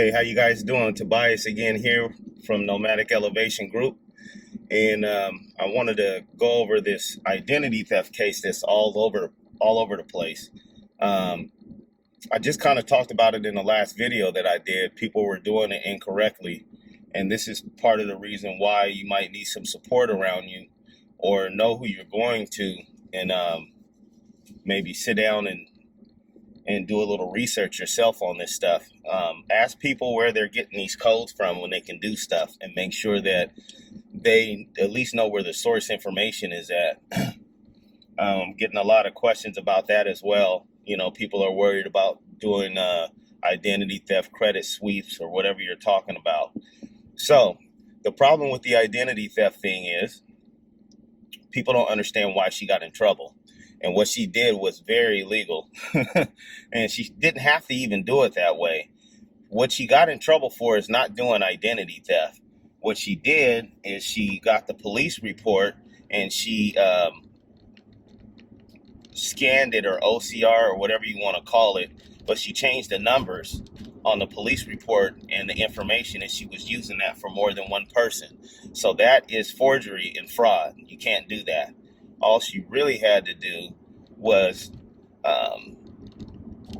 Hey, how you guys doing? Tobias again here from Noematic Elevation Group, and I wanted to go over this identity theft case that's all over the place. Um, I just kind of talked about it in the last video that I did. People were doing it incorrectly, and this is part of the reason why you might need some support around you, or know who you're going to, and maybe sit down and do a little research yourself on this stuff. Ask people where they're getting these codes from when they can do stuff, and make sure that they at least know where the source information is at. Getting a lot of questions about that as well. You know, people are worried about doing identity theft credit sweeps or whatever you're talking about. So the problem with the identity theft thing is people don't understand why she got in trouble. And what she did was very illegal. And she didn't have to even do it that way. What she got in trouble for is not doing identity theft. What she did is she got the police report, and she scanned it, or OCR, or whatever you want to call it, but she changed the numbers on the police report and the information, and she was using that for more than one person. So that is forgery and fraud. You can't do that. All she really had to do was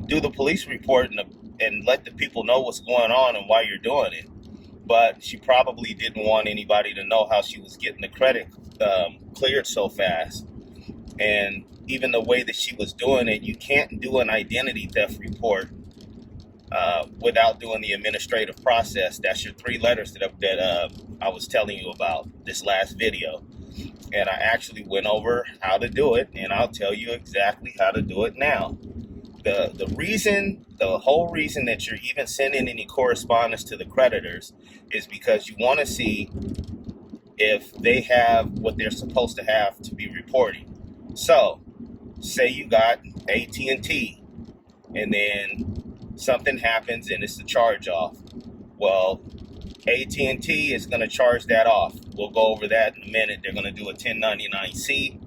do the police report and let the people know what's going on and why you're doing it. But she probably didn't want anybody to know how she was getting the credit cleared so fast. And even the way that she was doing it, you can't do an identity theft report without doing the administrative process. That's your 3 letters that I was telling you about this last video. And I actually went over how to do it, and I'll tell you exactly how to do it now. The whole reason that you're even sending any correspondence to the creditors is because you want to see if they have what they're supposed to have to be reporting. So, say you got AT&T, and then something happens and it's a charge off. Well, AT&T is going to charge that off. We'll go over that in a minute. They're going to do a 1099-C,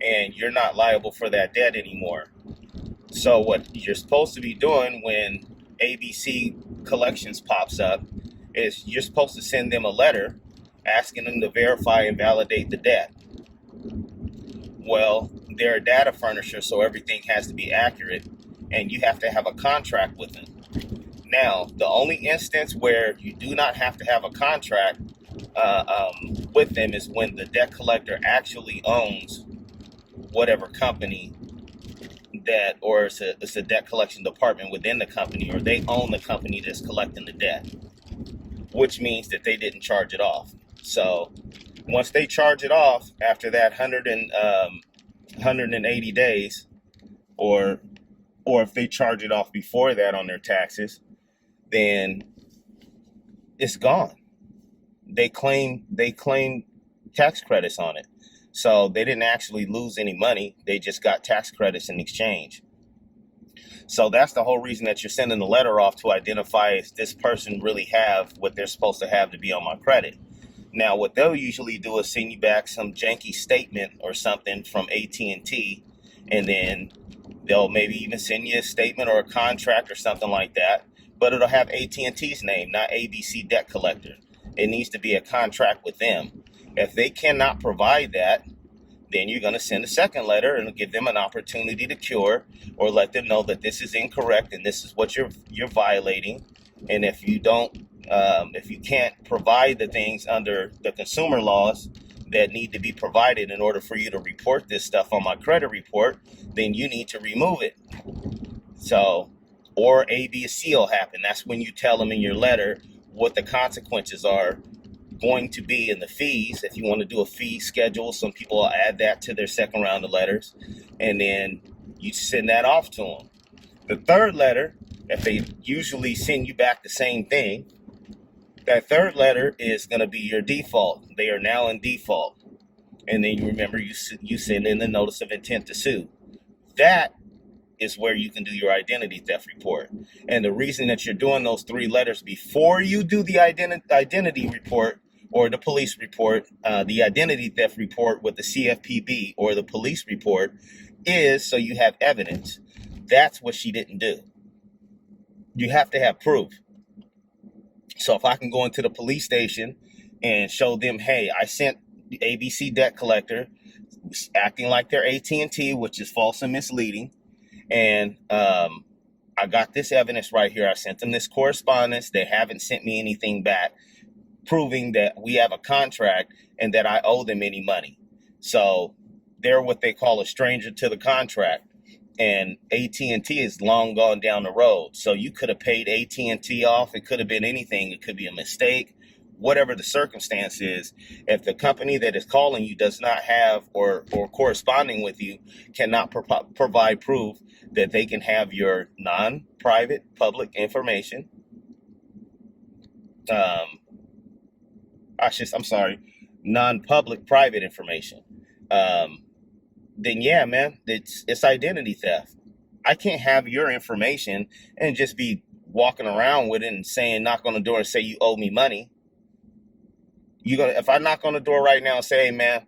and you're not liable for that debt anymore. So what you're supposed to be doing when ABC Collections pops up is you're supposed to send them a letter asking them to verify and validate the debt. Well, they're a data furnisher, so everything has to be accurate, and you have to have a contract with them. Now, the only instance where you do not have to have a contract with them is when the debt collector actually owns whatever company that, or it's a debt collection department within the company, or they own the company that's collecting the debt, which means that they didn't charge it off. So once they charge it off after that 180 days, or if they charge it off before that on their taxes, then it's gone. They claim tax credits on it. So they didn't actually lose any money. They just got tax credits in exchange. So that's the whole reason that you're sending the letter off, to identify if this person really have what they're supposed to have to be on my credit. Now, what they'll usually do is send you back some janky statement or something from AT&T, and then they'll maybe even send you a statement or a contract or something like that, but it'll have AT&T's name, not ABC Debt Collector. It needs to be a contract with them. If they cannot provide that, then you're going to send a second letter and give them an opportunity to cure, or let them know that this is incorrect and this is what you're violating. And if you can't provide the things under the consumer laws that need to be provided in order for you to report this stuff on my credit report, then you need to remove it. So, or A, B, C will happen. That's when you tell them in your letter what the consequences are going to be, in the fees. If you want to do a fee schedule, some people will add that to their second round of letters, and then you send that off to them. The third letter, if they usually send you back the same thing, that third letter is going to be your default. They are now in default. And then you remember you send in the notice of intent to sue. That is where you can do your identity theft report. And the reason that you're doing those 3 letters before you do the identity report or the police report, the identity theft report with the CFPB or the police report, is so you have evidence. That's what she didn't do. You have to have proof. So if I can go into the police station and show them, hey, I sent the ABC debt collector acting like they're AT&T, which is false and misleading, and I got this evidence right here. I sent them this correspondence. They haven't sent me anything back proving that we have a contract and that I owe them any money. So they're what they call a stranger to the contract. And AT&T is long gone down the road. So you could have paid AT&T off. It could have been anything. It could be a mistake. Whatever the circumstance is, if the company that is calling you does not have or corresponding with you cannot provide proof that they can have your non-private public information, non-public private information, then yeah, man, it's identity theft. I can't have your information and just be walking around with it and saying, knock on the door and say you owe me money. If I knock on the door right now and say, hey, man,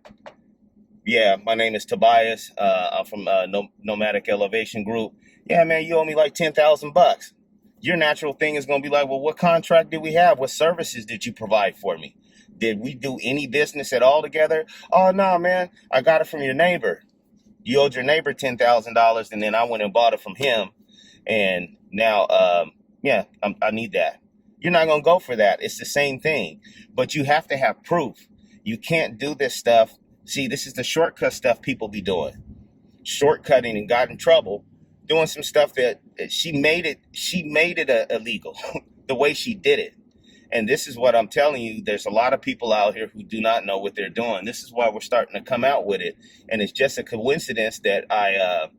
yeah, my name is Tobias. I'm from Noematic Elevation Group. Yeah, man, you owe me like $10,000. Your natural thing is going to be like, well, what contract did we have? What services did you provide for me? Did we do any business at all together? Oh, no, man, I got it from your neighbor. You owed your neighbor $10,000, and then I went and bought it from him. And now, I need that. You're not going to go for that. It's the same thing. But you have to have proof. You can't do this stuff. See, this is the shortcut stuff people be doing. Shortcutting and got in trouble. Doing some stuff that she made it illegal. The way she did it. And this is what I'm telling you. There's a lot of people out here who do not know what they're doing. This is why we're starting to come out with it. And it's just a coincidence that I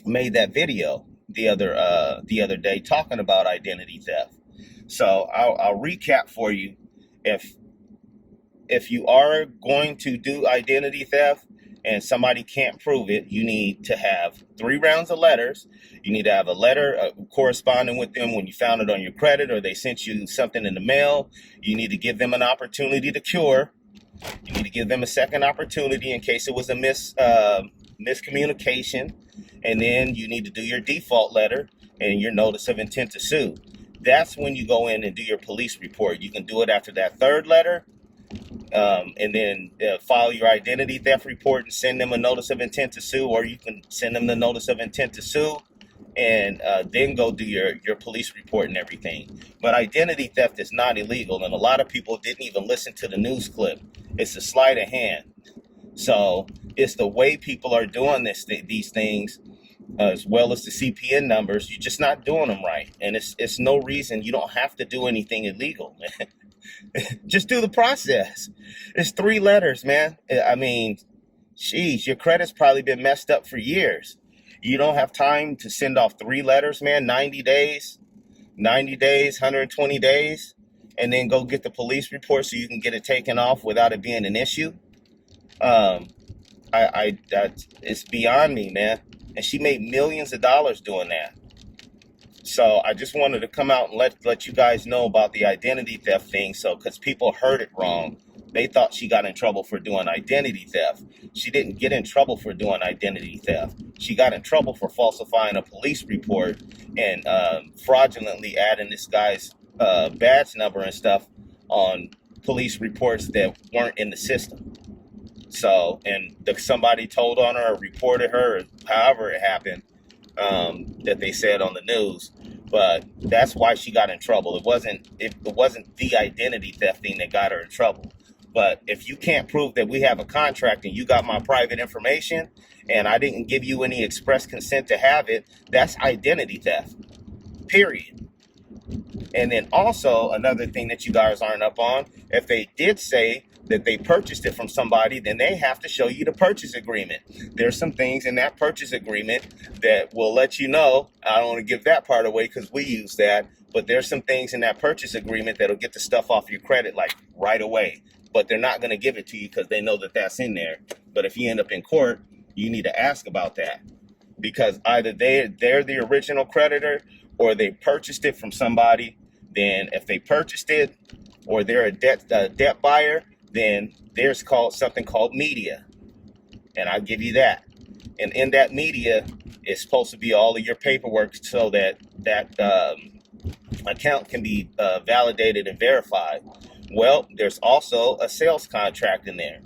made that video the other day talking about identity theft. So I'll recap for you. If you are going to do identity theft and somebody can't prove it, you need to have 3 rounds of letters. You need to have a letter corresponding with them when you found it on your credit or they sent you something in the mail. You need to give them an opportunity to cure. You need to give them a second opportunity in case it was a miscommunication. And then you need to do your default letter and your notice of intent to sue. That's when you go in and do your police report. You can do it after that 3rd letter. And then file your identity theft report and send them a notice of intent to sue, or you can send them the notice of intent to sue and then go do your police report and everything. But identity theft is not illegal, and a lot of people didn't even listen to the news clip. It's a sleight of hand. So it's the way people are doing these things, as well as the CPN numbers. You're just not doing them right, and it's no reason. You don't have to do anything illegal, man. Just do the process. It's 3 letters, man. I mean, geez, your credit's probably been messed up for years. You don't have time to send off 3 letters, man. 90 days, 120 days, and then go get the police report so you can get it taken off without it being an issue. It's beyond me, man. And she made millions of dollars doing that. So I just wanted to come out and let you guys know about the identity theft thing. So, because people heard it wrong, they thought she got in trouble for doing identity theft. She didn't get in trouble for doing identity theft. She got in trouble for falsifying a police report and fraudulently adding this guy's badge number and stuff on police reports that weren't in the system. So, and somebody told on her or reported her, or however it happened, that they said on the news. But that's why she got in trouble. It wasn't the identity theft thing that got her in trouble. But if you can't prove that we have a contract and you got my private information and I didn't give you any express consent to have it, that's identity theft, period. And then also another thing that you guys aren't up on, if they did say that they purchased it from somebody, then they have to show you the purchase agreement. There's some things in that purchase agreement that will let you know. I don't want to give that part away because we use that, but there's some things in that purchase agreement that'll get the stuff off your credit like right away. But they're not going to give it to you because they know that that's in there. But if you end up in court, you need to ask about that, because either they're the original creditor or they purchased it from somebody. Then if they purchased it or they're a debt buyer, then there's something called media, and I'll give you that. And in that media is supposed to be all of your paperwork so that account can be validated and verified. Well, there's also a sales contract in there.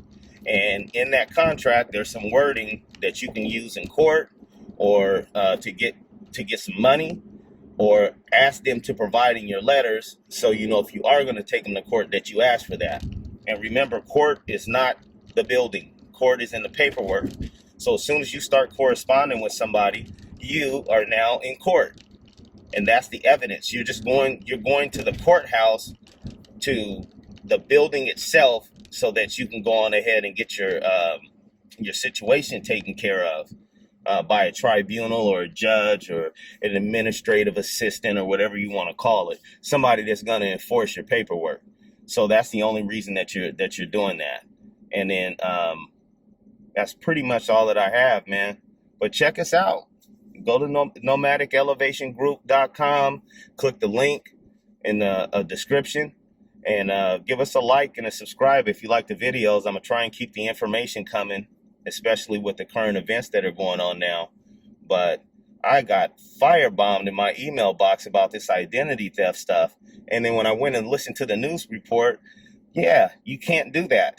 And in that contract, there's some wording that you can use in court or to get some money, or ask them to provide in your letters, so you know if you are going to take them to court that you ask for that. And remember, court is not the building. Court is in the paperwork. So as soon as you start corresponding with somebody, you are now in court. And that's the evidence. You're going to the courthouse, to the building itself, so that you can go on ahead and get your situation taken care of by a tribunal or a judge or an administrative assistant or whatever you want to call it. Somebody that's going to enforce your paperwork. So that's the only reason that you're doing that. And then that's pretty much all that I have, man. But check us out. Go to noematicelevatongroup.com, click the link in the description, and give us a like and a subscribe if you like the videos. I'm going to try and keep the information coming, especially with the current events that are going on now. But I got firebombed in my email box about this identity theft stuff. And then when I went and listened to the news report, yeah, you can't do that.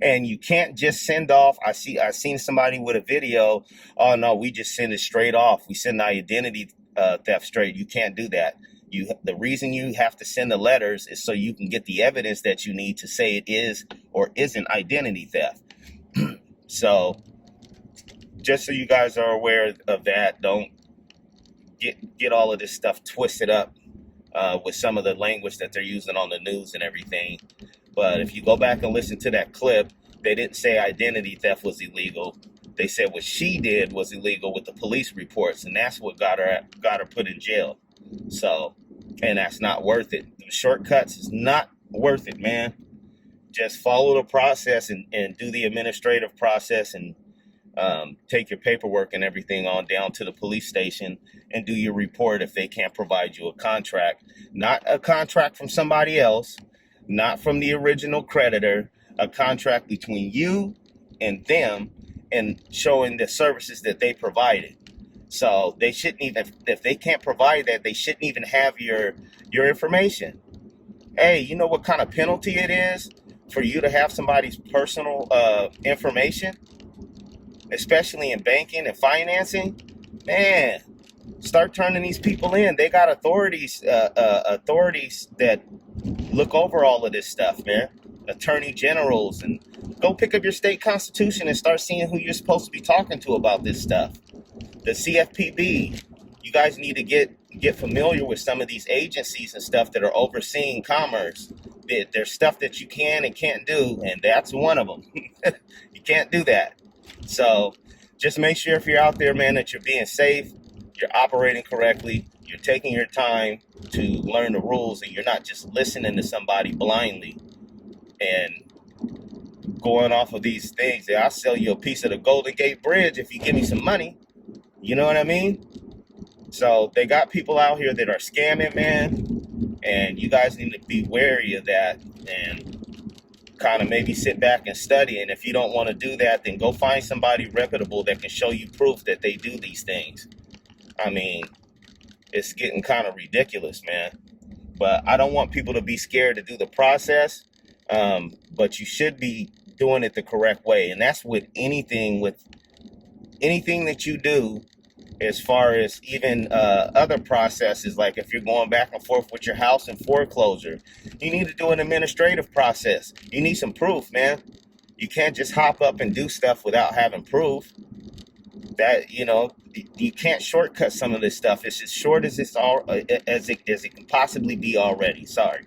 And you can't just send off. I seen somebody with a video. Oh no, we just send it straight off. We send the identity theft straight. You can't do that. The reason you have to send the letters is so you can get the evidence that you need to say it is or isn't identity theft. So just so you guys are aware of that, don't get all of this stuff twisted up with some of the language that they're using on the news and everything. But if you go back and listen to that clip, they didn't say identity theft was illegal. They said what she did was illegal with the police reports, and that's what got her put in jail. So, and that's not worth it. The shortcuts is not worth it, man. Just follow the process and do the administrative process, and take your paperwork and everything on down to the police station and do your report if they can't provide you a contract. Not a contract from somebody else, not from the original creditor, a contract between you and them, and showing the services that they provided. So they shouldn't even, if they can't provide that, they shouldn't even have your information. Hey, you know what kind of penalty it is for you to have somebody's personal information, especially in banking and financing? Man, start turning these people in. They got authorities that look over all of this stuff, man. Attorney generals. And go pick up your state constitution and start seeing who you're supposed to be talking to about this stuff. The CFPB. You guys need to get familiar with some of these agencies and stuff that are overseeing commerce. There's stuff that you can and can't do, and that's one of them. You can't do that. So just make sure if you're out there, man, that you're being safe, you're operating correctly, you're taking your time to learn the rules, and you're not just listening to somebody blindly and going off of these things. I'll sell you a piece of the Golden Gate Bridge if you give me some money. You know what I mean? So they got people out here that are scamming, man, and you guys need to be wary of that and kind of maybe sit back and study. And if you don't want to do that, then go find somebody reputable that can show you proof that they do these things. I mean, it's getting kind of ridiculous, man. But I don't want people to be scared to do the process. But you should be doing it the correct way. And that's with anything that you do, as far as even other processes. Like if you're going back and forth with your house in foreclosure, you need to do an administrative process. You need some proof, man. You can't just hop up and do stuff without having proof. That, you know, you can't shortcut some of this stuff. It's as short as it can possibly be already. Sorry.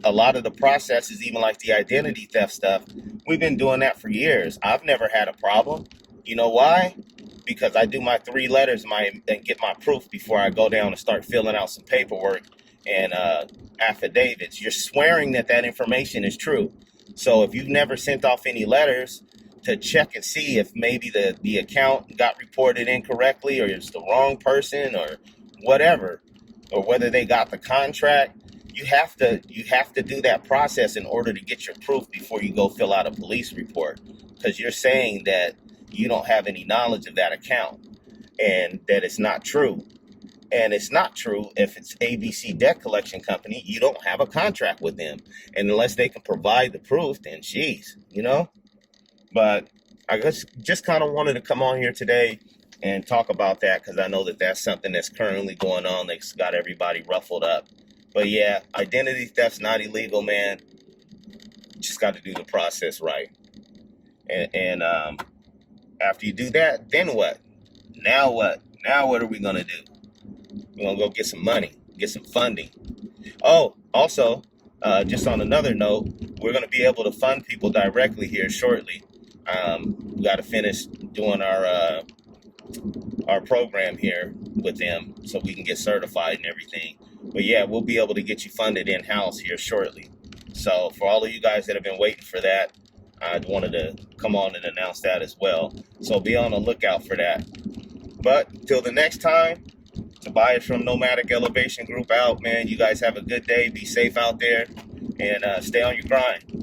A lot of the processes, even like the identity theft stuff, we've been doing that for years. I've never had a problem. You know why? Because I do my 3 letters and get my proof before I go down and start filling out some paperwork and affidavits. You're swearing that information is true. So if you've never sent off any letters to check and see if maybe the account got reported incorrectly, or it's the wrong person, or whatever, or whether they got the contract, you have to do that process in order to get your proof before you go fill out a police report, because you're saying that you don't have any knowledge of that account and that it's not true. And it's not true if it's ABC Debt Collection Company. You don't have a contract with them. And unless they can provide the proof, then geez, you know? But I just kind of wanted to come on here today and talk about that, because I know that that's something that's currently going on that's got everybody ruffled up. But yeah, identity theft's not illegal, man. Just got to do the process right. And after you do that, then what? Now what? Now what are we going to do? We're going to go get some money, get some funding. Oh, also, just on another note, we're going to be able to fund people directly here shortly. We got to finish doing our program here with them so we can get certified and everything. But yeah, we'll be able to get you funded in-house here shortly. So for all of you guys that have been waiting for that, I wanted to come on and announce that as well. So be on the lookout for that. But till the next time, Tobias from Noematic Elevation Group out, man. You guys have a good day. Be safe out there and stay on your grind.